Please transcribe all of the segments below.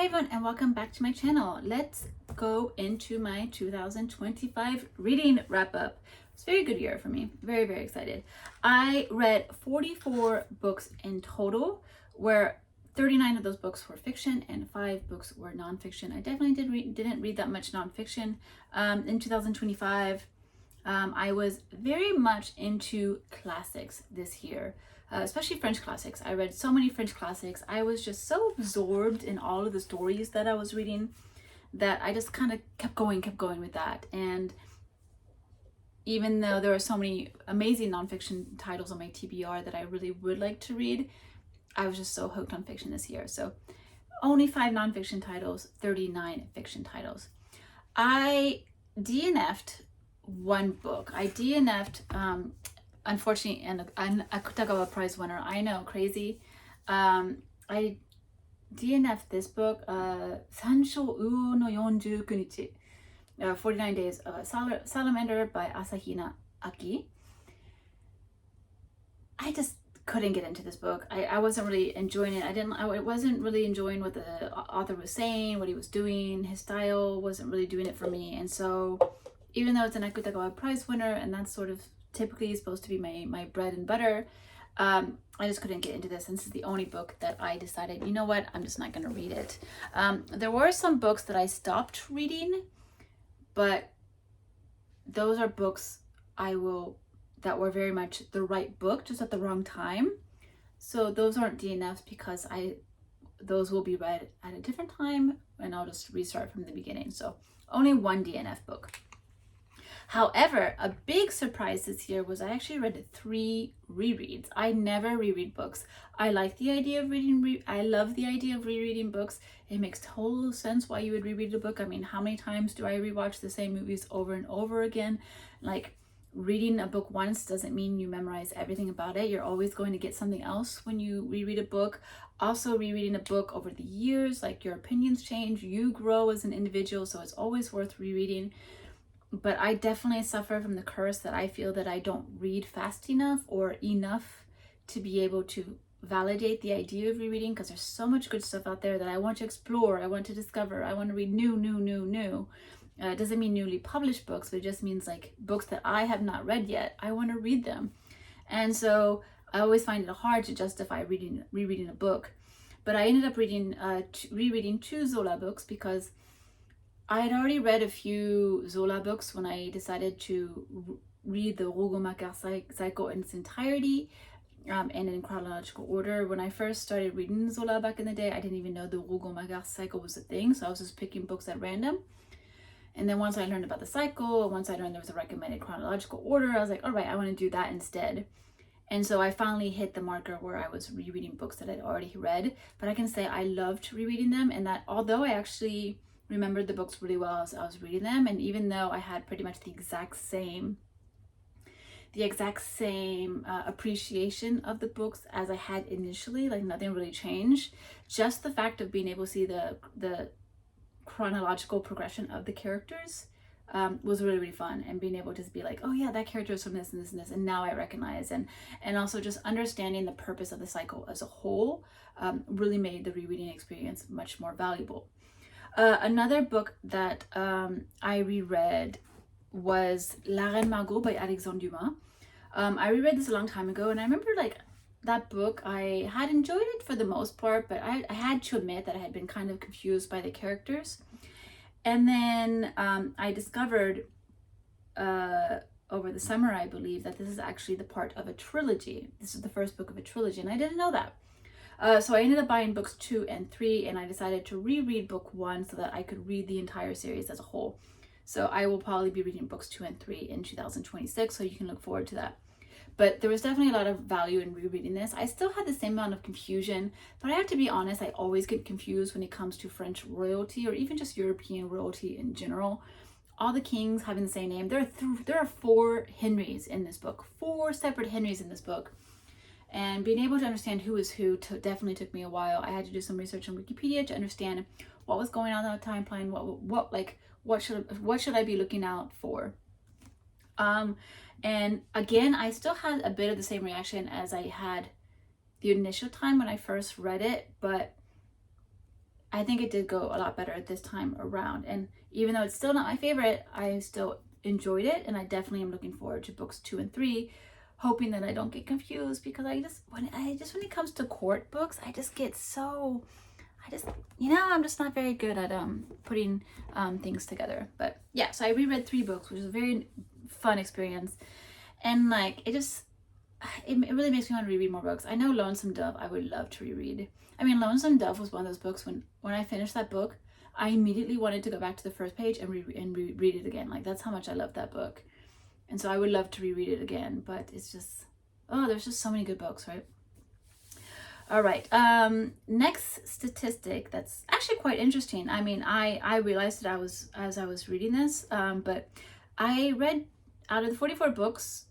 Hi everyone and welcome back to my channel. Let's go into my 2025 reading wrap up. It's a very good year for me. Very, very excited. I read 44 books in total, where 39 of those books were fiction and 5 books were nonfiction. I definitely didn't read that much nonfiction in 2025. I was very much into classics this year. Especially French classics. I read so many French classics. I was just so absorbed in all of the stories that I was reading that I just kind of kept going with that. And even though there are so many amazing nonfiction titles on my TBR that I really would like to read, I was just so hooked on fiction this year. So only 5 nonfiction titles, 39 fiction titles. I DNF'd one book. I DNF'd unfortunately, an Edogawa Prize winner. I know, crazy. I DNF'd this book, サンショウウオの四十九日, 49 Days of a Salamander by Asahina Aki. I just couldn't get into this book. I wasn't really enjoying it. I wasn't really enjoying what the author was saying, what he was doing. His style wasn't really doing it for me. And so, even though it's an Edogawa Prize winner, and that's sort of typically supposed to be my bread and butter, I just couldn't get into this, and this is the only book that I decided, you know what, I'm just not going to read it. There were some books that I stopped reading, but those are books that were very much the right book, just at the wrong time. So those aren't DNFs because those will be read at a different time, and I'll just restart from the beginning. So only one DNF book. However, a big surprise this year was I actually read 3 rereads. I never reread books. I like the idea of reading. I love the idea of rereading books. It makes total sense why you would reread a book. I mean, how many times do I rewatch the same movies over and over again? Like, reading a book once doesn't mean you memorize everything about it. You're always going to get something else when you reread a book. Also, rereading a book over the years, like, your opinions change. You grow as an individual, so it's always worth rereading. But I definitely suffer from the curse that I feel that I don't read fast enough or enough to be able to validate the idea of rereading, because there's so much good stuff out there that I want to explore, I want to discover, I want to read new. It doesn't mean newly published books, but it just means like books that I have not read yet. I want to read them. And so I always find it hard to justify rereading a book. But I ended up rereading 2 Zola books because I had already read a few Zola books when I decided to read the cycle in its entirety, and in chronological order. When I first started reading Zola back in the day, I didn't even know the cycle was a thing, so I was just picking books at random. And then once I learned about the cycle, once I learned there was a recommended chronological order, I was like, all right, I want to do that instead. And so I finally hit the marker where I was rereading books that I'd already read. But I can say I loved rereading them, and that although I actually remembered the books really well as I was reading them, and even though I had pretty much the exact same appreciation of the books as I had initially, like nothing really changed, just the fact of being able to see the chronological progression of the characters was really, really fun, and being able to just be like, oh yeah, that character is from this and this and this, and now I recognize, and also just understanding the purpose of the cycle as a whole really made the rereading experience much more valuable. Another book that I reread was La Reine Margot by Alessandro Dumas. I reread this a long time ago, and I remember like that book, I had enjoyed it for the most part, but I had to admit that I had been kind of confused by the characters. And then I discovered over the summer, I believe, that this is actually the part of a trilogy. This is the first book of a trilogy, and I didn't know that. So I ended up buying books 2 and 3, and I decided to reread book 1 so that I could read the entire series as a whole. So I will probably be reading books 2 and 3 in 2026, so you can look forward to that. But there was definitely a lot of value in rereading this. I still had the same amount of confusion, but I have to be honest, I always get confused when it comes to French royalty or even just European royalty in general. All the kings having the same name. There are 4 Henrys in this book, 4 separate Henrys in this book. And being able to understand who is who definitely took me a while. I had to do some research on Wikipedia to understand what was going on in the timeline. What should I be looking out for? And again, I still had a bit of the same reaction as I had the initial time when I first read it, but I think it did go a lot better this time around. And even though it's still not my favorite, I still enjoyed it, and I definitely am looking forward to books 2 and 3, hoping that I don't get confused, because when it comes to court books, I just get so, I'm just not very good at putting things together. But yeah, so I reread 3 books, which was a very fun experience, and like it really makes me want to reread more books. I know Lonesome Dove I would love to reread. I mean, Lonesome Dove was one of those books when I finished that book, I immediately wanted to go back to the first page and reread it again. Like, that's how much I love that book. And so I would love to reread it again, but it's just, there's just so many good books, right? All right. Next statistic that's actually quite interesting. I mean, I realized that as I was reading this, but I read out of the 44 books,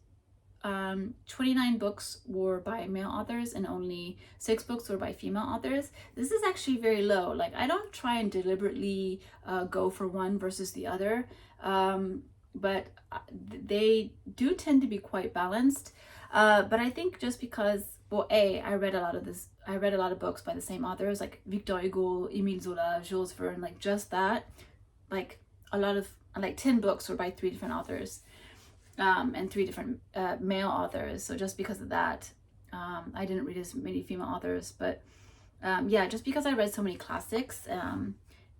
29 books were by male authors and only 6 books were by female authors. This is actually very low. Like, I don't try and deliberately go for one versus the other, but they do tend to be quite balanced. But I think just because, well, I read a lot of books by the same authors, like Victor Hugo, Emile Zola, Jules Verne, like just that, like a lot of, like 10 books were by 3 different authors. And 3 different male authors. So just because of that, I didn't read as many female authors. But yeah, just because I read so many classics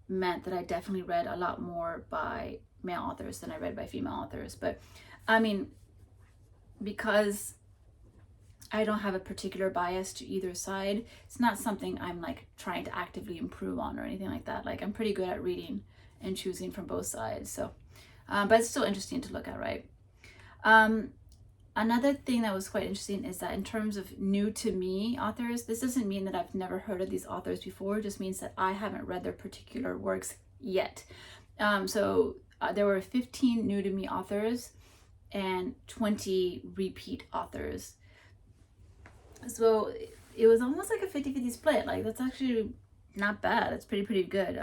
meant that I definitely read a lot more by male authors than I read by female authors. But I mean, because I don't have a particular bias to either side, it's not something I'm like trying to actively improve on or anything like that. Like, I'm pretty good at reading and choosing from both sides. So, but it's still interesting to look at, right? Another thing that was quite interesting is that in terms of new to me authors, this doesn't mean that I've never heard of these authors before. It just means that I haven't read their particular works yet. So there were 15 new to me authors and 20 repeat authors. So it was almost like a 50-50 split. Like, that's actually not bad. It's pretty good.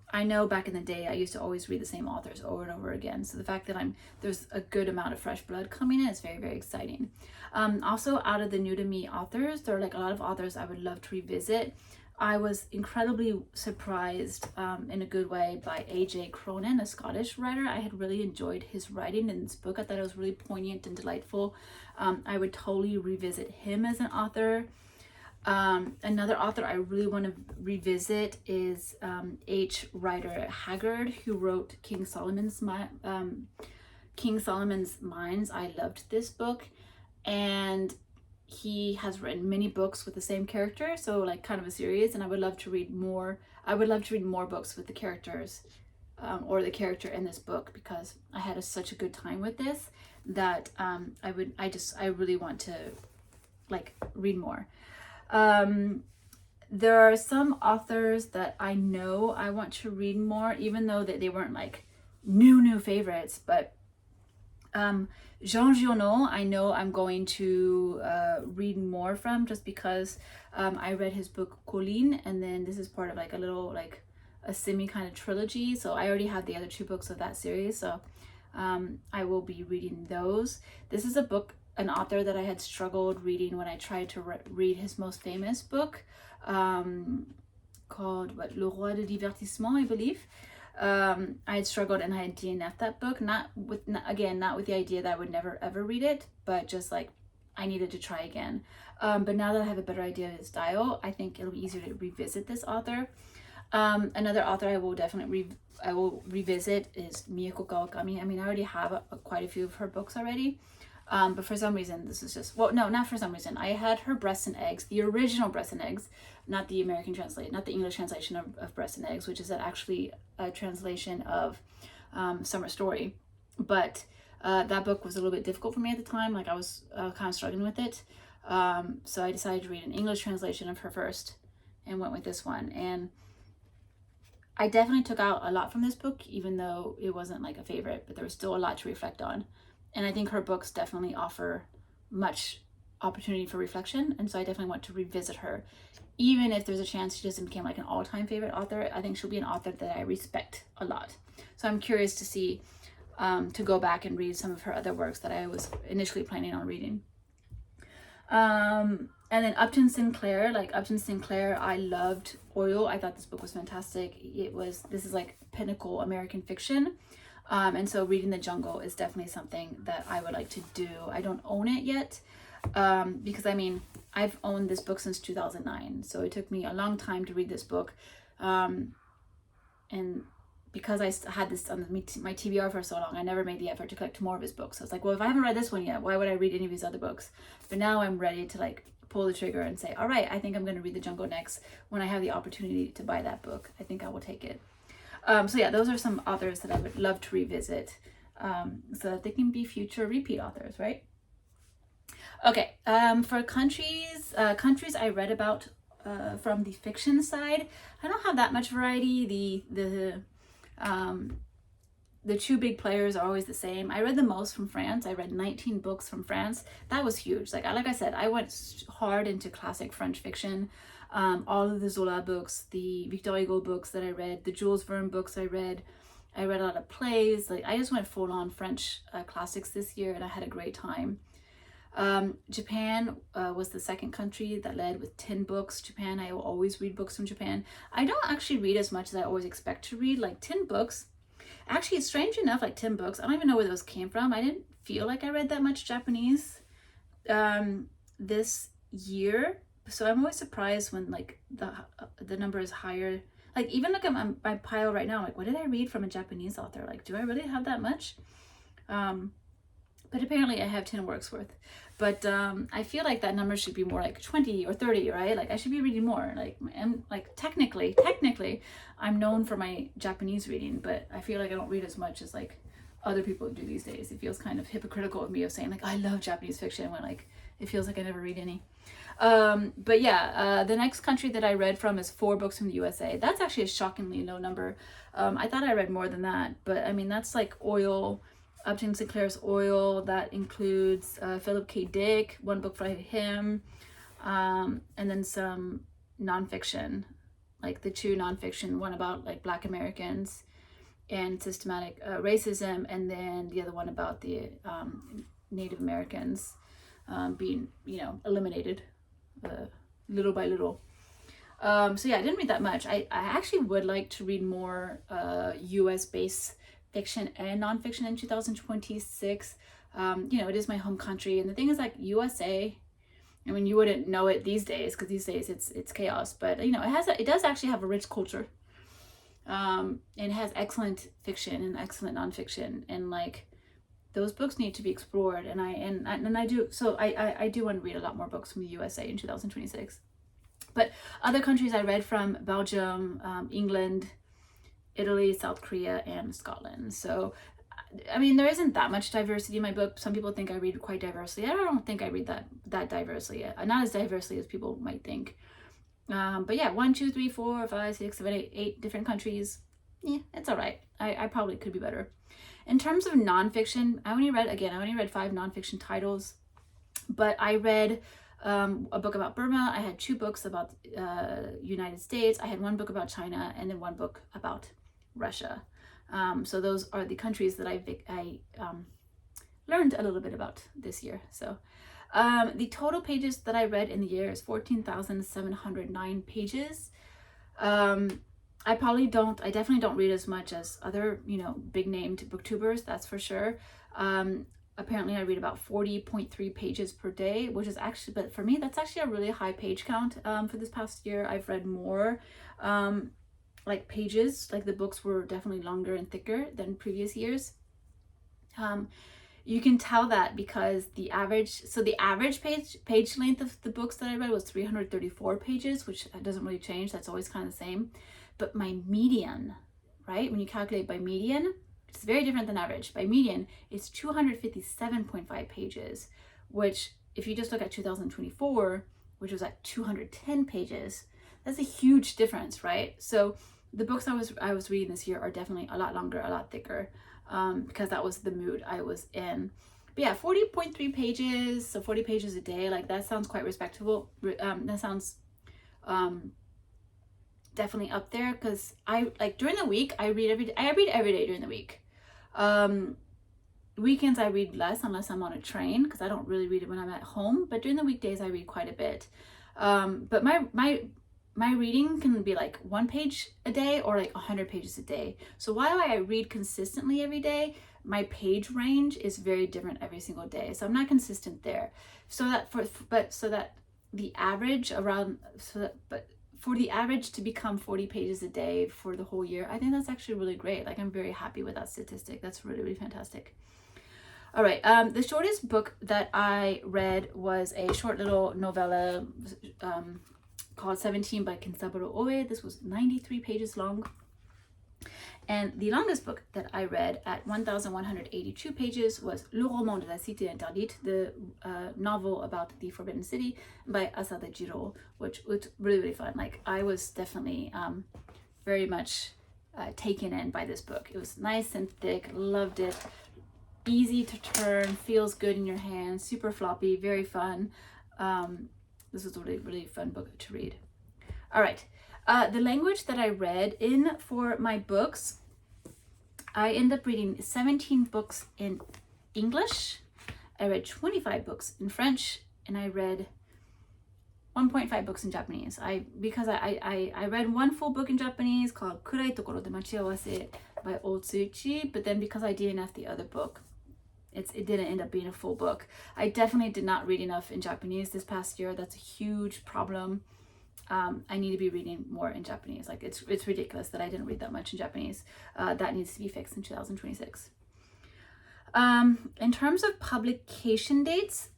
I know back in the day I used to always read the same authors over and over again. So the fact that there's a good amount of fresh blood coming in is very, very exciting. Also, out of the new to me authors, there are like a lot of authors I would love to revisit. I was incredibly surprised in a good way by A.J. Cronin, a Scottish writer. I had really enjoyed his writing in this book. I thought it was really poignant and delightful. I would totally revisit him as an author. Another author I really want to revisit is H. Rider Haggard, who wrote King Solomon's Mines. I loved this book, and he has written many books with the same character, so like kind of a series, and I would love to read more. I would love to read more books with the characters or the character in this book, because I had such a good time with this that I really want to like read more. There are some authors that I know I want to read more, even though that they weren't like new favorites, but Jean Giono, I know I'm going to read more from, just because I read his book Colline, and then this is part of like a little like a semi kind of trilogy, so I already have the other 2 books of that series, so I will be reading those. This is an author that I had struggled reading when I tried to read his most famous book, called Le Roi de Divertissement, I believe. I had struggled, and I had DNF'd that book, not with the idea that I would never ever read it, but just like I needed to try again. But now that I have a better idea of his style, I think it'll be easier to revisit this author. Another author I will definitely revisit is Miyako Kawakami. I mean, I already have quite a few of her books already. But for some reason, this is just, well, no, not for some reason. I had her Breasts and Eggs, the original Breasts and Eggs, not the American translation, not the English translation of Breasts and Eggs, which is actually a translation of Summer Story. But that book was a little bit difficult for me at the time. Like, I was kind of struggling with it. So I decided to read an English translation of her first and went with this one. And I definitely took out a lot from this book, even though it wasn't like a favorite, but there was still a lot to reflect on. And I think her books definitely offer much opportunity for reflection. And so I definitely want to revisit her. Even if there's a chance she doesn't become like an all-time favorite author, I think she'll be an author that I respect a lot. So I'm curious to see, to go back and read some of her other works that I was initially planning on reading. And then Upton Sinclair, like Upton Sinclair, I loved Oil. I thought this book was fantastic. This is like pinnacle American fiction. And so reading The Jungle is definitely something that I would like to do. I don't own it yet, because I mean, I've owned this book since 2009. So it took me a long time to read this book. And because I had this on my TBR for so long, I never made the effort to collect more of his books. So I was like, well, if I haven't read this one yet, why would I read any of his other books? But now I'm ready to like pull the trigger and say, all right, I think I'm going to read The Jungle next. When I have the opportunity to buy that book, I think I will take it. So yeah, those are some authors that I would love to revisit, so that they can be future repeat authors, right? Okay, for countries I read about from the fiction side, I don't have that much variety. The two big players are always the same. I read the most from France. I read 19 books from France. That was huge. Like I said, I went hard into classic French fiction. All of the Zola books, the Victor Hugo books that I read, the Jules Verne books I read a lot of plays. Like I just went full on French classics this year, and I had a great time. Japan was the second country that led with 10 books. Japan, I will always read books from Japan. I don't actually read as much as I always expect to read. Like 10 books. Actually, it's strange enough, like 10 books. I don't even know where those came from. I didn't feel like I read that much Japanese this year. So I'm always surprised when like the number is higher. Like even look at my pile right now. Like, what did I read from a Japanese author? Like, do I really have that much? But apparently I have 10 works worth. But I feel like that number should be more like 20 or 30, right? Like I should be reading more. Like technically, I'm known for my Japanese reading, but I feel like I don't read as much as like other people do these days. It feels kind of hypocritical of me of saying like I love Japanese fiction when like it feels like I never read any. But yeah, the next country that I read from is 4 books from the USA. That's actually a shockingly low number. I thought I read more than that, but I mean that's like Oil. Upton Sinclair's Oil, that includes Philip K. Dick, 1 book by him, and then some nonfiction, like the 2 nonfiction, one about like Black Americans and systematic racism, and then the other one about the Native Americans being, eliminated little by little. So yeah, I didn't read that much. I actually would like to read more US-based fiction and nonfiction in 2026. It is my home country, and the thing is, like USA, I mean, you wouldn't know it these days because these days it's chaos, but it does actually have a rich culture, and it has excellent fiction and excellent nonfiction, and like those books need to be explored, and I do. So I do want to read a lot more books from the USA in 2026. But other countries I read from: Belgium, England, Italy, South Korea, and Scotland. So, I mean, there isn't that much diversity in my book. Some people think I read quite diversely. I don't think I read that diversely. Not as diversely as people might think. But yeah, 1, 2, 3, 4, 5, 6, 7, 8 different countries. Yeah, it's all right. I probably could be better. In terms of nonfiction, I only read 5 nonfiction titles, but I read a book about Burma. I had 2 books about United States. I had 1 book about China, and then 1 book about Russia. So those are the countries that I learned a little bit about this year. So the total pages that I read in the year is 14,709 pages. I definitely don't read as much as other, big named booktubers, that's for sure. Apparently I read about 40.3 pages per day, which is actually, but for me, that's actually a really high page count. For this past year, I've read more like pages, like the books were definitely longer and thicker than previous years. You can tell that because the average page length of the books that I read was 334 pages, which doesn't really change. That's always kind of the same. But my median, right? When you calculate by median, it's very different than average. By median, it's 257.5 pages, which if you just look at 2024, which was at 210 pages, that's a huge difference, right? So the books I was reading this year are definitely a lot longer, a lot thicker, because that was the mood I was in. But yeah, 40.3 pages, so 40 pages a day, like that sounds quite respectable. That sounds definitely up there, because I like during the week I read every day during the week. weekends I read less unless I'm on a train, because I don't really read it when I'm at home, but during the weekdays I read quite a bit. But my reading can be like 1 page a day or like 100 pages a day. So while I read consistently every day, my page range is very different every single day. So I'm not consistent there. So that the average for the average to become 40 pages a day for the whole year, I think that's actually really great. Like, I'm very happy with that statistic. That's really, really fantastic. All right, the shortest book that I read was a short little novella called 17 by Kensaburo Oe. This was 93 pages long. And the longest book that I read at 1,182 pages was Le Roman de la Cité Interdite, the novel about the Forbidden City by Asada Jiro, which was really, really fun. Like, I was definitely very much taken in by this book. It was nice and thick, loved it, easy to turn, feels good in your hands, super floppy, very fun. This was a really, really fun book to read. All right. The language that I read in for my books, I ended up reading 17 books in English. I read 25 books in French, and I read 1.5 books in Japanese. Because I read one full book in Japanese called Kurai Tokoro de Machiawase by Otsuichi, but then because I DNF'd the other book, it didn't end up being a full book. I definitely did not read enough in Japanese this past year. That's a huge problem. I need to be reading more in Japanese. Like, it's ridiculous that I didn't read that much in Japanise. That needs to be fixed in 2026. In terms of publication dates,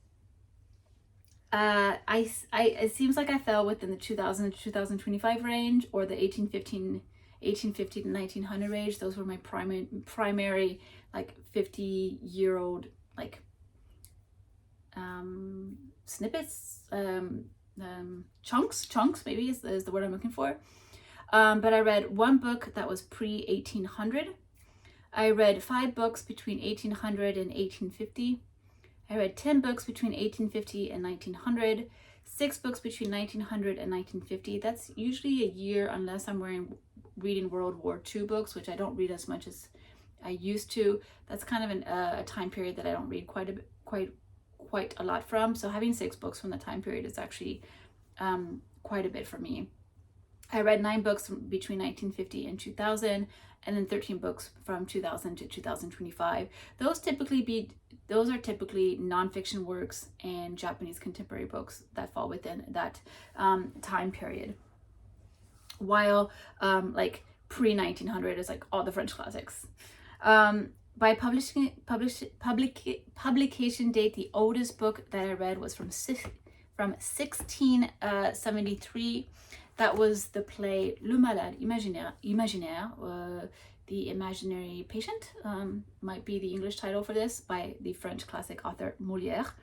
it seems like I fell within the 2000 to 2025 range, or the 1850 to 1900 range. Those were my primary like 50-year-old like snippets, chunks maybe is the word I'm looking for. But I read one book that was pre-1800. I read 5 books between 1800 and 1850. I read 10 books between 1850 and 1900. 6 books between 1900 and 1950. That's usually a year, unless I'm reading World War II books, which I don't read as much as I used to. That's kind of a time period that I don't read quite a lot from. So having 6 books from the time period is actually quite a bit for me. I read 9 books between 1950 and 2000, and then 13 books from 2000 to 2025. Those are typically nonfiction works and Japanese contemporary books that fall within that time period. While like pre-1900 is like all the French classics. By publication date, the oldest book that I read was from 1673. That was the play Le Malade Imaginaire, The Imaginary Patient, might be the English title for this, by the French classic author Molière.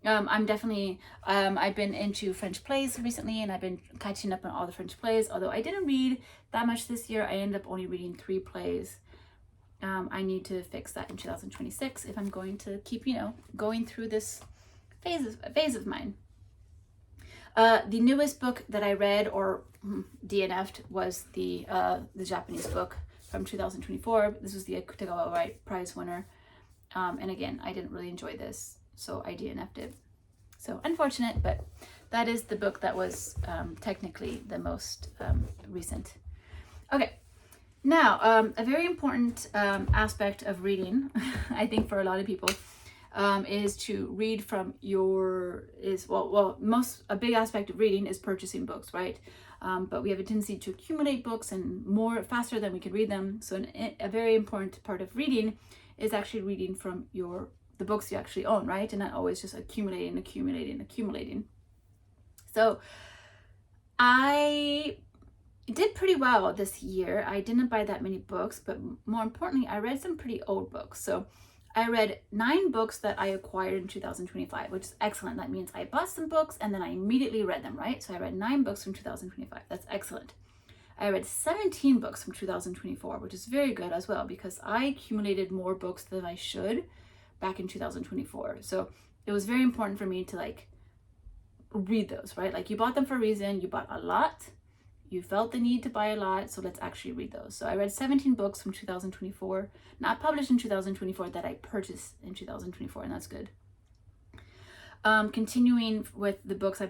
I'm definitely, I've been into French plays recently, and I've been catching up on all the French plays. Although I didn't read that much this year, I ended up only reading 3 plays. I need to fix that in 2026 if I'm going to keep, going through this phase of mine. The newest book that I read or DNF'd was the Japanese book from 2024. This was the Edogawa Prize winner. And again, I didn't really enjoy this, so I DNF'd it. So unfortunate, but that is the book that was technically the most recent. Okay. Now, a very important aspect of reading, I think for a lot of people, is to read from a big aspect of reading is purchasing books, right? But we have a tendency to accumulate books and faster than we can read them. So a very important part of reading is actually reading from the books you actually own, right? And not always just accumulating. So I did pretty well this year. I didn't buy that many books, but more importantly, I read some pretty old books. So I read 9 books that I acquired in 2025, which is excellent. That means I bought some books and then I immediately read them, right? So I read 9 books from 2025. That's excellent. I read 17 books from 2024, which is very good as well, because I accumulated more books than I should back in 2024. So it was very important for me to like read those, right? Like, you bought them for a reason. You bought a lot. you felt the need to buy a lot, so let's actually read those. So I read 17 books from 2024, not published in 2024, that I purchased in 2024, and that's good. Continuing with the books I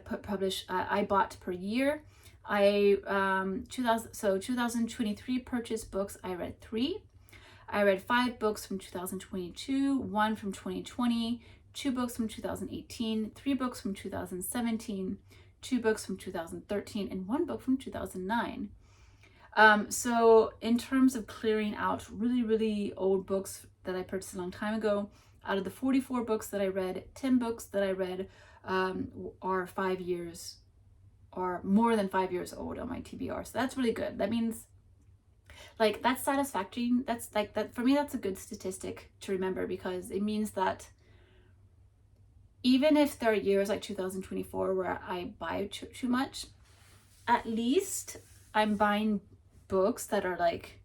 bought per year. 2023 purchased books, I read 3. I read 5 books from 2022, 1 from 2020, 2 books from 2018, 3 books from 2017, 2 books from 2013, and 1 book from 2009. So in terms of clearing out really, really old books that I purchased a long time ago, out of the 44 books that I read, 10 books that I read are 5 years or more than 5 years old on my TBR. So that's really good. That means, like, that's satisfactory. That's like that for me. That's a good statistic to remember, because it means that even if there are years like 2024 where I buy too much, at least I'm buying books that are like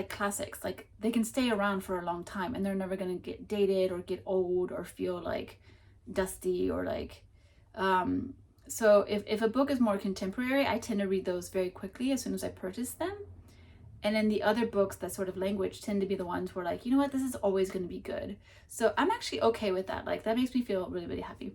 classics. Like, they can stay around for a long time and they're never going to get dated or get old or feel like dusty or like so if a book is more contemporary, I tend to read those very quickly as soon as I purchase them. And then the other books that sort of language tend to be the ones where, like, you know what, this is always going to be good. So I'm actually okay with that. Like, that makes me feel really, really happy.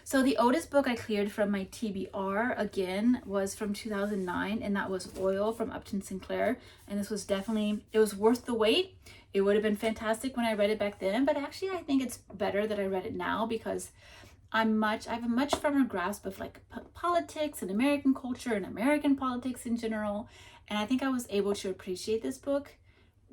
So the oldest book I cleared from my TBR, again, was from 2009, and that was Oil from Upton Sinclair. And this was definitely, it was worth the wait. It would have been fantastic when I read it back then, but actually I think it's better that I read it now, because I have a much firmer grasp of like politics and American culture and American politics in general. And I think I was able to appreciate this book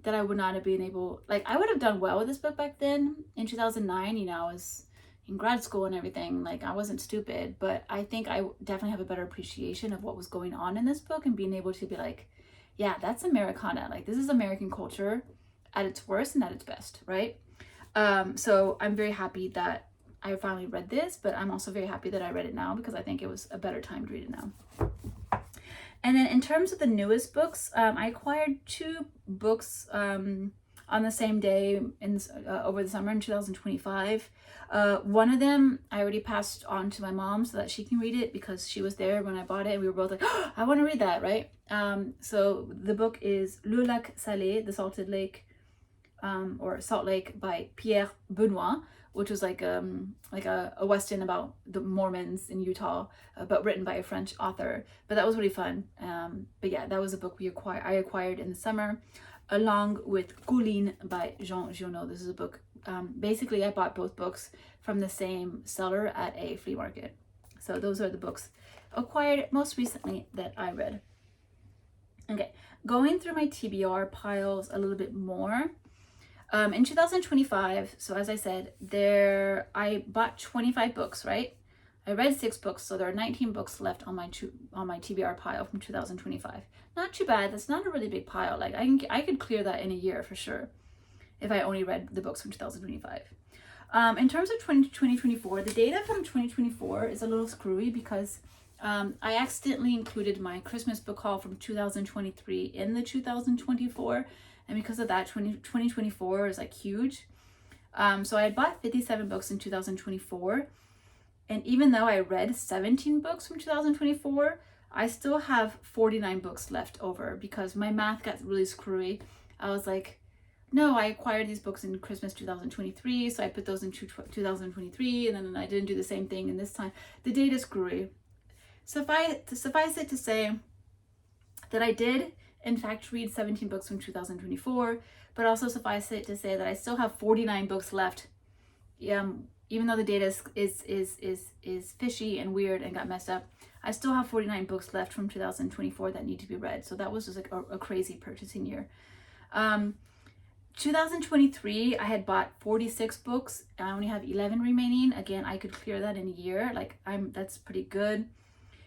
that I would not have been able, like, I would have done well with this book back then in 2009. You know, I was in grad school and everything. Like, I wasn't stupid, but I think I definitely have a better appreciation of what was going on in this book and being able to be like, yeah, that's Americana. Like, this is American culture at its worst and at its best, right? So I'm very happy that I finally read this, but I'm also very happy that I read it now, because I think it was a better time to read it now. And then in terms of the newest books, I acquired 2 books on the same day over the summer in 2025. One of them I already passed on to my mom so that she can read it, because she was there when I bought it and we were both like, oh, I want to read that, right? So the book is Le Lac Salé, The Salted Lake, or Salt Lake, by Pierre Benoit, which was like a Western about the Mormons in Utah, but written by a French author. But that was really fun. But yeah, that was a book I acquired in the summer, along with Colline by Jean Giono. This is a book. Basically, I bought both books from the same seller at a flea market. So those are the books acquired most recently that I read. Okay, going through my TBR piles a little bit more. In 2025, so as I said, I bought 25 books, right? I read 6 books, so there are 19 books left on my TBR pile from 2025. Not too bad. That's not a really big pile. Like, I could clear that in a year for sure, if I only read the books from 2025. In terms of 2024, the data from 2024 is a little screwy, because I accidentally included my Christmas book haul from 2023 in the 2024. And because of that, 2024 is like huge. So I had bought 57 books in 2024. And even though I read 17 books from 2024, I still have 49 books left over, because my math got really screwy. I was like, no, I acquired these books in Christmas 2023. So I put those in 2023, and then I didn't do the same thing in this time. The data is screwy. Suffice it to say that I did, in fact, read 17 books from 2024, but also suffice it to say that I still have 49 books left. Even though the data is fishy and weird and got messed up, I still have 49 books left from 2024 that need to be read. So that was just like a crazy purchasing year. 2023, I had bought 46 books. I only have 11 remaining. Again, I could clear that in a year. Like, that's pretty good.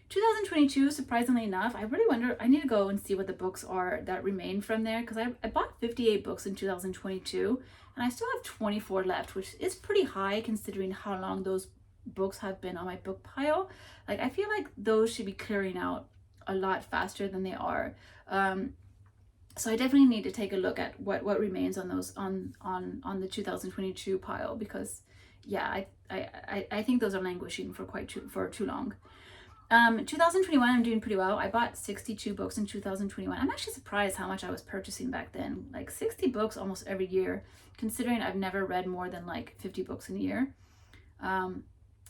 2022, surprisingly enough, I really wonder, I need to go and see what the books are that remain from there, because I bought 58 books in 2022, and I still have 24 left, which is pretty high considering how long those books have been on my book pile. Like, I feel like those should be clearing out a lot faster than they are. So I definitely need to take a look at what remains on those on the 2022 pile, because yeah, I think those are languishing for too long. 2021, I'm doing pretty well. I bought 62 books in 2021. I'm actually surprised how much I was purchasing back then. Like 60 books almost every year, considering I've never read more than like 50 books in a year.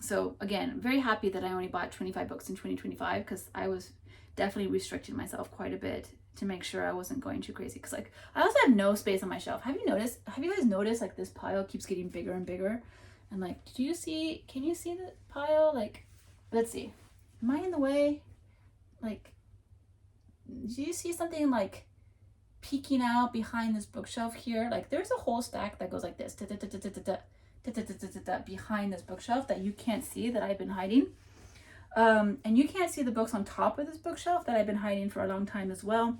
So again, very happy that I only bought 25 books in 2025 because I was definitely restricting myself quite a bit to make sure I wasn't going too crazy. Because like I also have no space on my shelf. Have you guys noticed like this pile keeps getting bigger and bigger? And like, can you see the pile? Like, let's see. Am I in the way? Like, do you see something like peeking out behind this bookshelf here? Like there's a whole stack that goes like this behind this bookshelf that you can't see, that I've been hiding. And you can't see the books on top of this bookshelf that I've been hiding for a long time as well.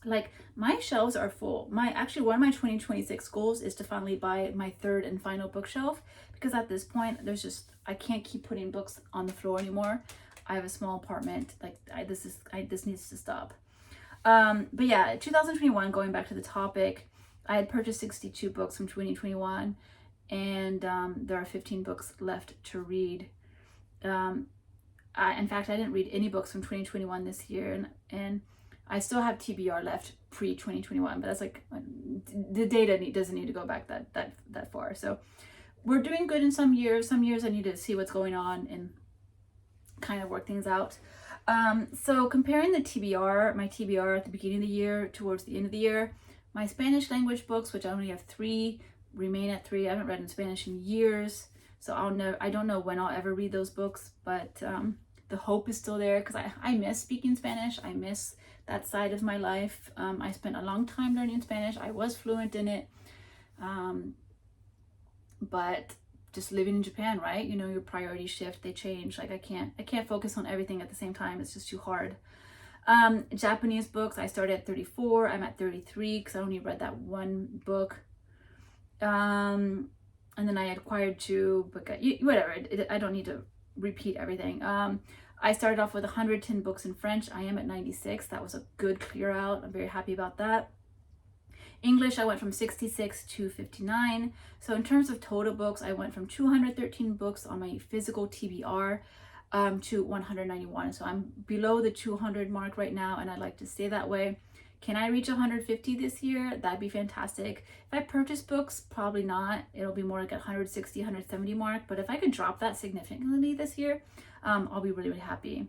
Like my shelves are full. Actually one of my 2026 goals is to finally buy my third and final bookshelf, because at this point I can't keep putting books on the floor anymore. I have a small apartment. Like this needs to stop. But yeah, 2021, going back to the topic, I had purchased 62 books from 2021, and there are 15 books left to read. In fact, I didn't read any books from 2021 this year, and I still have TBR left pre-2021, but that's like the data doesn't need to go back that far. So we're doing good in some years. Some years I need to see what's going on and kind of work things out. So comparing my TBR at the beginning of the year towards the end of the year, my Spanish language books, which I only have 3, remain at 3. I haven't read in Spanish in years, so I don't know when I'll ever read those books, but the hope is still there because I miss speaking Spanish. I miss that side of my life. I spent a long time learning Spanish. I was fluent in it, but just living in Japan, right? You know, your priorities shift, they change. Like I can't focus on everything at the same time. It's just too hard. Japanese books, I started at 34. I'm at 33 because I only read that one book. And then I acquired 2, but whatever. I don't need to repeat everything. I started off with 110 books in French. I am at 96. That was a good clear out. I'm very happy about that. English, I went from 66 to 59. So in terms of total books, I went from 213 books on my physical TBR to 191. So I'm below the 200 mark right now, and I'd like to stay that way. Can I reach 150 this year? That'd be fantastic. If I purchase books, probably not. It'll be more like 160, 170 mark. But if I could drop that significantly this year, I'll be really, really happy.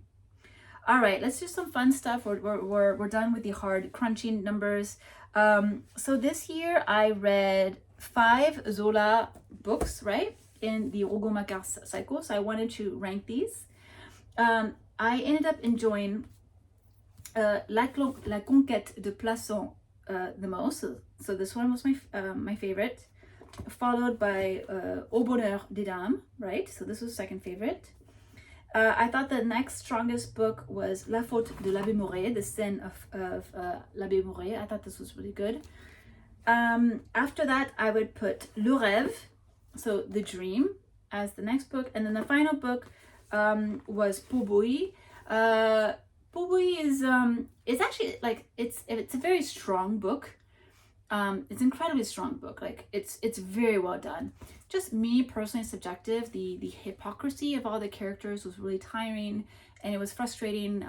All right, let's do some fun stuff. We're done with the hard crunching numbers. So this year I read 5 Zola books, right, in the Hugo cycle. So I wanted to rank these. I ended up enjoying La Conquete de Plassans the most. So this one was my favorite, followed by Au Bonheur des Dames, right? So this was second favorite. I thought the next strongest book was La Faute de l'Abbé Mouret, The Sin of l'Abbé Mouret. I thought this was really good. After that, I would put Le Reve, so The Dream, as the next book. And then the final book was Pot-Bouille. Pot-Bouille is it's actually like it's a very strong book. It's an incredibly strong book. Like it's very well done. Just me personally, subjective. The hypocrisy of all the characters was really tiring, and it was frustrating.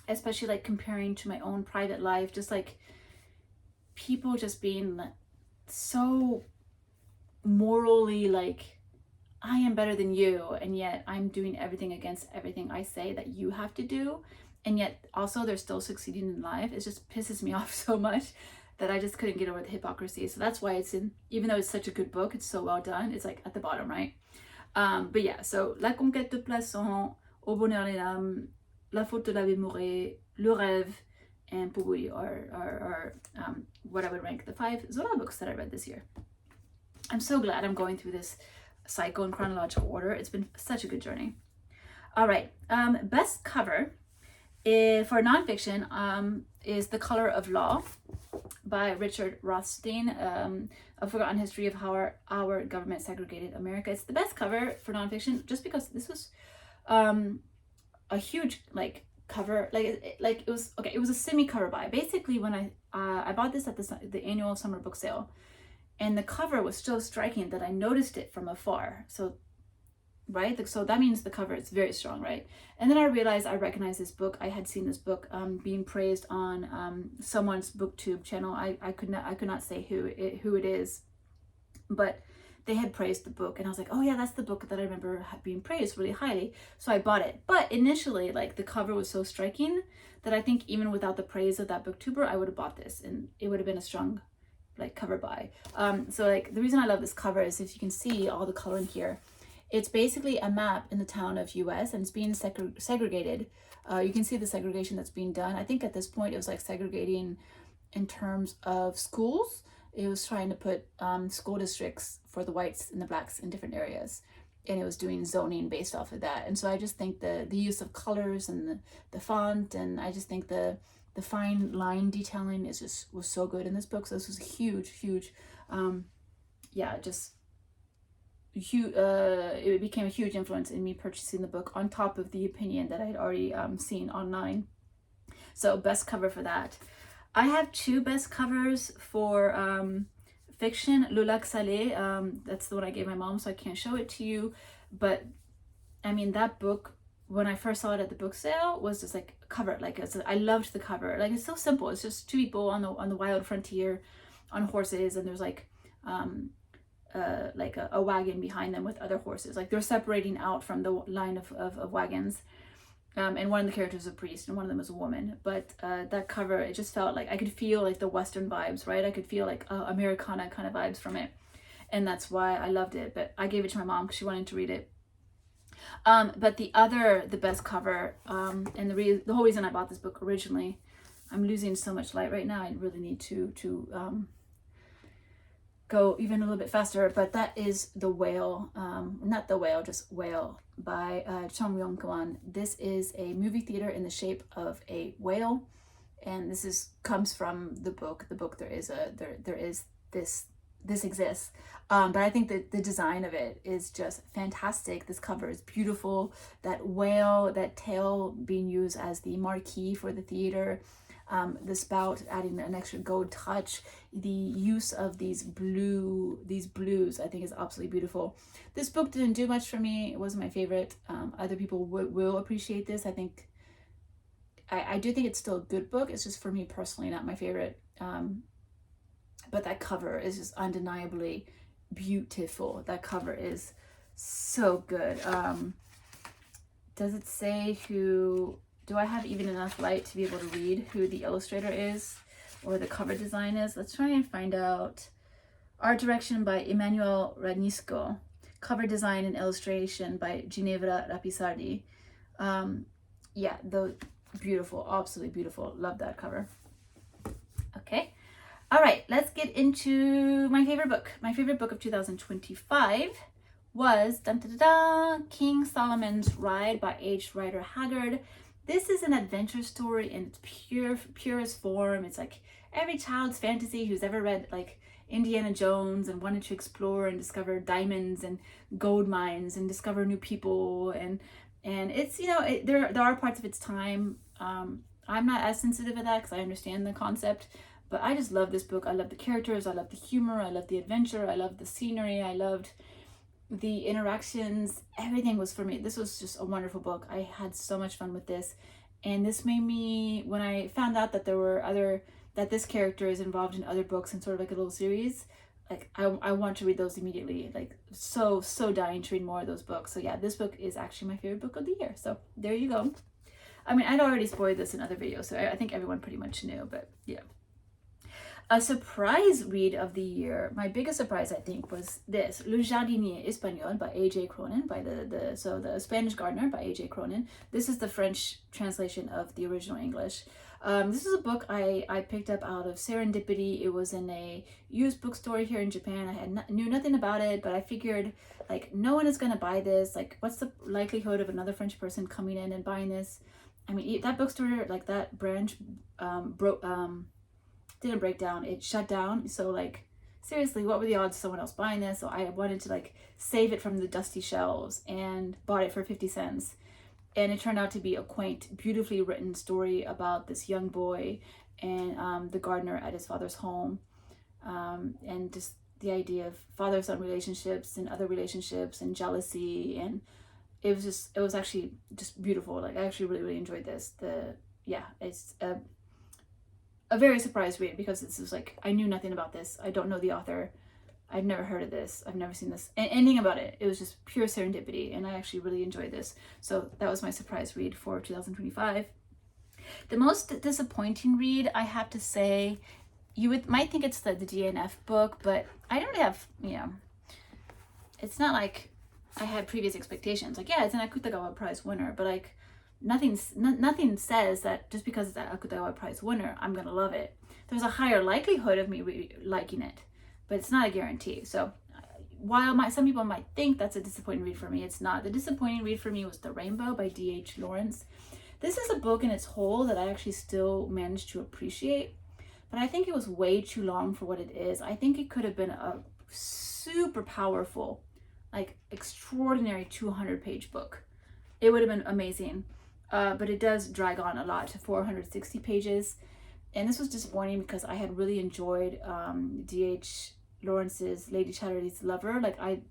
Especially like comparing to my own private life, just like people just being so morally like, I am better than you, and yet I'm doing everything against everything I say that you have to do, and yet also they're still succeeding in life. It just pisses me off so much that I just couldn't get over the hypocrisy. So that's why it's in, even though it's such a good book, it's so well done, it's like at the bottom, right? But yeah, so La Conquête de Plassans, Au Bonheur des Dames, La Faute de l'Abbé Mouret, Le Reve, and Pot-Bouille are what I would rank the 5 Zola books that I read this year. I'm so glad I'm going through this cycle in chronological order. It's been such a good journey. All right, best cover for nonfiction is The Color of Law by Richard Rothstein, A Forgotten History of How Our Government Segregated America. It's the best cover for nonfiction just because this was a huge like cover, like it was okay. It was a semi-cover buy. Basically, when I bought this at the annual summer book sale, and the cover was so striking that I noticed it from afar. So right? So that means the cover is very strong, right? And then I realized I recognized this book. I had seen this book being praised on someone's booktube channel. I could not say who it is, but they had praised the book, and I was like, oh yeah, that's the book that I remember being praised really highly. So I bought it. But initially, like, the cover was so striking that I think even without the praise of that booktuber, I would have bought this, and it would have been a strong, like, cover buy. So like, the reason I love this cover is, if you can see all the color in here, it's basically a map in the town of US, and it's being segregated. You can see the segregation that's being done. I think at this point it was like segregating in terms of schools. It was trying to put school districts for the whites and the blacks in different areas, and it was doing zoning based off of that. And so I just think the use of colors and the font, and I just think the fine line detailing was so good in this book. So this was a huge it became a huge influence in me purchasing the book, on top of the opinion that I had already seen online. So best cover for that. I have two best covers for fiction. Le Lac Salé, that's the one I gave my mom, so I can't show it to you. But I mean, that book, when I first saw it at the book sale, was just like cover. Like, I loved the cover. Like, it's so simple. It's just two people on the wild frontier on horses, and there's like a wagon behind them with other horses. Like, they're separating out from the line of wagons. And one of the characters is a priest, and one of them is a woman. But that cover, it just felt like I could feel like the Western vibes, right? I could feel like Americana kind of vibes from it, and that's why I loved it. But I gave it to my mom because she wanted to read it. But the best cover, and the whole reason I bought this book originally, I'm losing so much light right now. I really need to go even a little bit faster. But that is The Whale, not The Whale, just Whale, by Chong Yong-kwon. This is a movie theater in the shape of a whale, and comes from the book. The book, this exists, but I think that the design of it is just fantastic. This cover is beautiful. That whale, that tail being used as the marquee for the theater, the spout adding an extra gold touch, the use of these blues, I think is absolutely beautiful. This book didn't do much for me. It wasn't my favorite. Other people will appreciate this. I think I do think it's still a good book. It's just, for me personally, not my favorite. But that cover is just undeniably beautiful. That cover is so good. Does it say who? Do I have even enough light to be able to read who the illustrator is or the cover design is? Let's try and find out. Art direction by Emmanuel Radnisco. Cover design and illustration by Ginevra Rapisardi. Yeah, beautiful, absolutely beautiful. Love that cover. Okay. All right, let's get into my favorite book. My favorite book of 2025 was King Solomon's Ride by H. Rider Haggard. This is an adventure story in its purest form. It's like every child's fantasy who's ever read like Indiana Jones and wanted to explore and discover diamonds and gold mines and discover new people, and it's, you know, there are parts of its time. I'm not as sensitive to that because I understand the concept, but I just love this book. I love the characters, I love the humor, I love the adventure, I love the scenery, I loved the interactions. Everything was for me. This was just a wonderful book. I had so much fun with this, and this made me, when I found out that that this character is involved in other books and sort of like a little series, like I want to read those immediately. Like, so dying to read more of those books. So yeah, this book is actually my favorite book of the year. So there you go. I mean, I'd already spoiled this in other videos, so I think everyone pretty much knew, but yeah. A surprise read of the year, my biggest surprise, I think, was this, Le Jardinier Espagnol by A.J. Cronin, by the Spanish Gardener by A.J. Cronin. This is the French translation of the original English. This is a book I picked up out of serendipity. It was in a used bookstore here in Japan. I knew nothing about it, but I figured, like, no one is going to buy this. Like, what's the likelihood of another French person coming in and buying this? I mean, that bookstore, like, that branch didn't break down, it shut down. So, like, seriously, what were the odds of someone else buying this? So I wanted to, like, save it from the dusty shelves and bought it for 50 cents. And it turned out to be a quaint, beautifully written story about this young boy and the gardener at his father's home, and just the idea of father-son relationships and other relationships and jealousy and it was actually just beautiful. Like I actually really enjoyed this. It's a very surprise read, because this is like, I knew nothing about this. I don't know the author. I've never heard of this. I've never seen this. Anything about it. It was just pure serendipity, and I actually really enjoyed this. So that was my surprise read for 2025. The most disappointing read, I have to say, might think it's the DNF book, but I don't have, it's not like I had previous expectations. Like, yeah, it's an Akutagawa Prize winner, but like nothing says that just because it's an Akutagawa Prize winner, I'm gonna love it. There's a higher likelihood of me liking it, but it's not a guarantee. So while some people might think that's a disappointing read for me, it's not. The disappointing read for me was The Rainbow by D.H. Lawrence. This is a book in its whole that I actually still managed to appreciate, but I think it was way too long for what it is. I think it could have been a super powerful, like extraordinary 200-page book. It would have been amazing, but it does drag on a lot to 460 pages. And this was disappointing because I had really enjoyed D.H. Lawrence's Lady Chatterley's Lover. Like I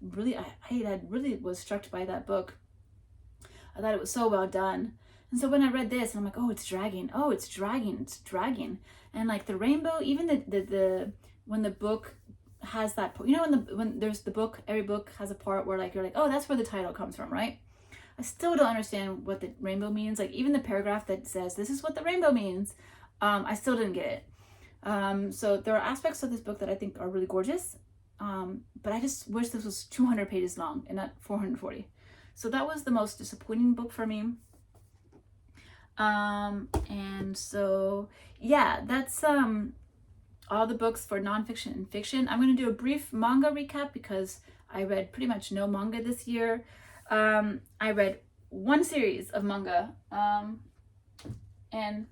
had really was struck by that book. I thought it was so well done. And so when I read this, I'm like, oh, it's dragging. Oh, it's dragging. It's dragging. And like The Rainbow, even the when the book has that, when there's the book, every book has a part where like you're like, oh, that's where the title comes from, right? I still don't understand what the rainbow means. Like even the paragraph that says this is what the rainbow means, I still didn't get it. So there are aspects of this book that I think are really gorgeous, but I just wish this was 200 pages long and not 440. So that was the most disappointing book for me. And so yeah, that's all the books for nonfiction and fiction. I'm going to do a brief manga recap because I read pretty much no manga this year. I read one series of manga, and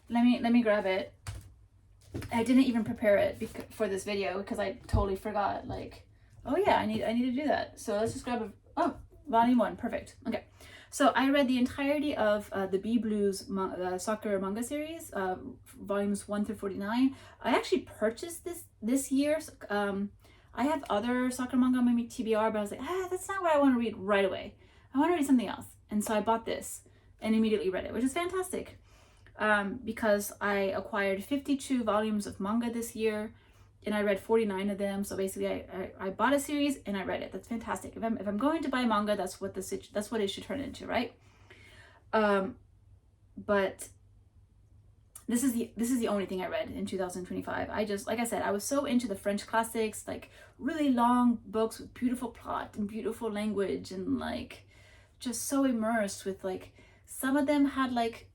let me grab it. I didn't even prepare it for this video because I totally forgot. Like, oh yeah, I need to do that. So let's just grab volume 1. Perfect. Okay. So I read the entirety of the B Blues soccer manga series, volumes 1 through 49. I actually purchased this year. I have other soccer manga on my TBR, but I was like, that's not what I want to read right away. I want to read something else. And so I bought this and immediately read it, which is fantastic. Because I acquired 52 volumes of manga this year, and I read 49 of them. So basically I bought a series and I read it. That's fantastic. If I'm going to buy manga, that's what it should turn into, right? But this is the only thing I read in 2025. I just, like I said, I was so into the French classics, like really long books with beautiful plot and beautiful language, and like just so immersed with, like, some of them had like,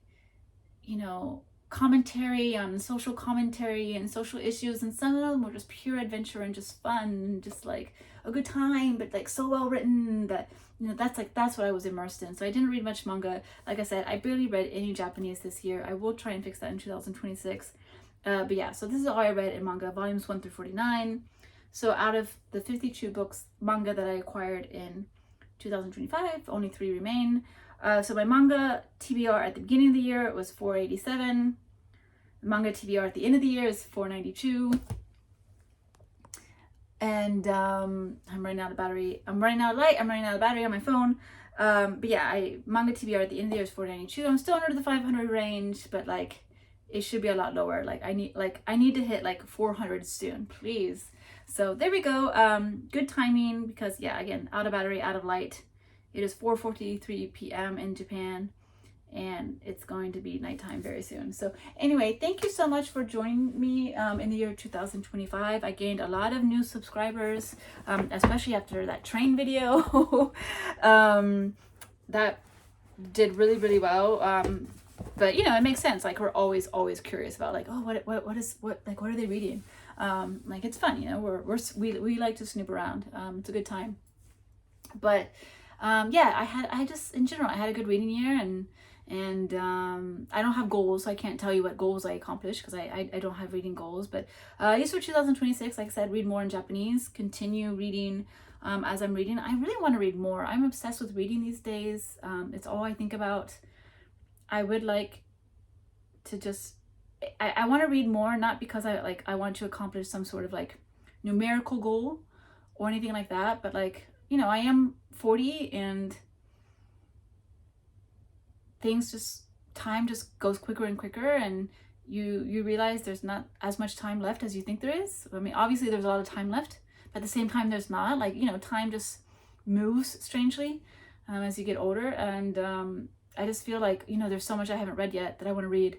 commentary on social commentary and social issues, and some of them were just pure adventure and just fun and just like a good time, but like so well written that that's what I was immersed in. So I didn't read much manga. Like I said, I barely read any Japanese this year. I will try and fix that in 2026. But yeah, so this is all I read in manga, volumes 1 through 49. So out of the 52 books manga that I acquired in 2025, only 3 remain. So my manga TBR at the beginning of the year was 487. Manga TBR at the end of the year is 492. And I'm running out of battery. I'm running out of light. I'm running out of battery on my phone. But yeah, manga TBR at the end of the year is 492. I'm still under the 500 range, but like it should be a lot lower. Like I need to hit like 400 soon, please. So there we go. Good timing because yeah, again, out of battery, out of light. It is 4:43 p.m. in Japan, and it's going to be nighttime very soon. So anyway, thank you so much for joining me in the year 2025. I gained a lot of new subscribers, especially after that train video. That did really well. But it makes sense. Like we're always curious about like, oh, what are they reading? Like it's fun, we like to snoop around. It's a good time. But yeah, I just in general I had a good reading year, and I don't have goals, so I can't tell you what goals I accomplished because I don't have reading goals. But at least for 2026, like I said, read more in Japanese, continue reading as I'm reading. I really want to read more. I'm obsessed with reading these days. It's all I think about. I would like to just I want to read more, not because I want to accomplish some sort of like numerical goal or anything like that, but like I am 40 and time just goes quicker and quicker, and you realize there's not as much time left as you think there is. I mean, obviously there's a lot of time left, but at the same time there's not. Like, you know, time just moves strangely as you get older, and I just feel like, you know, there's so much I haven't read yet that I want to read,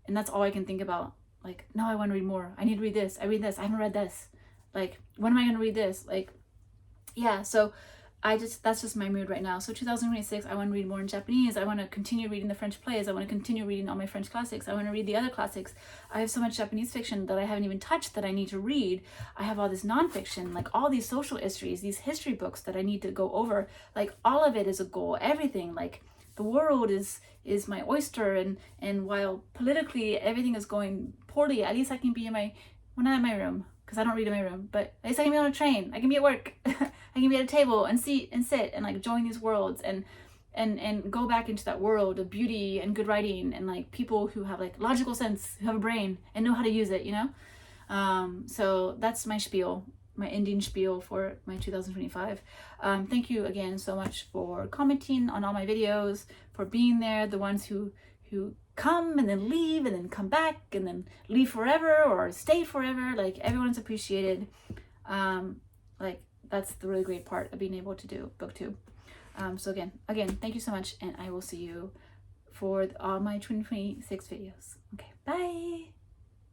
and that's all I can think about. Like, no, I want to read more. I need to read this. I haven't read this. Like, when am I going to read this? Like, yeah, so that's just my mood right now. So 2026, I want to read more in Japanese. I want to continue reading the French plays. I want to continue reading all my French classics. I want to read the other classics. I have so much Japanese fiction that I haven't even touched that I need to read. I have all this nonfiction, like all these social histories, these history books that I need to go over. Like, all of it is a goal. Everything, like, the world is my oyster, and while politically everything is going poorly, at least I can be in my, well, not in my room, because I don't read in my room, but at least I can be on a train. I can be at work. I can be at a table and sit and like join these worlds and go back into that world of beauty and good writing and like people who have like logical sense, who have a brain and know how to use it, you know? So that's my spiel, my ending spiel for my 2025. Thank you again so much for commenting on all my videos, for being there, the ones who come and then leave and then come back and then leave forever or stay forever. Like, everyone's appreciated. Like, that's the really great part of being able to do booktube. So again, thank you so much, and I will see you for all my 2026 videos. Okay, bye.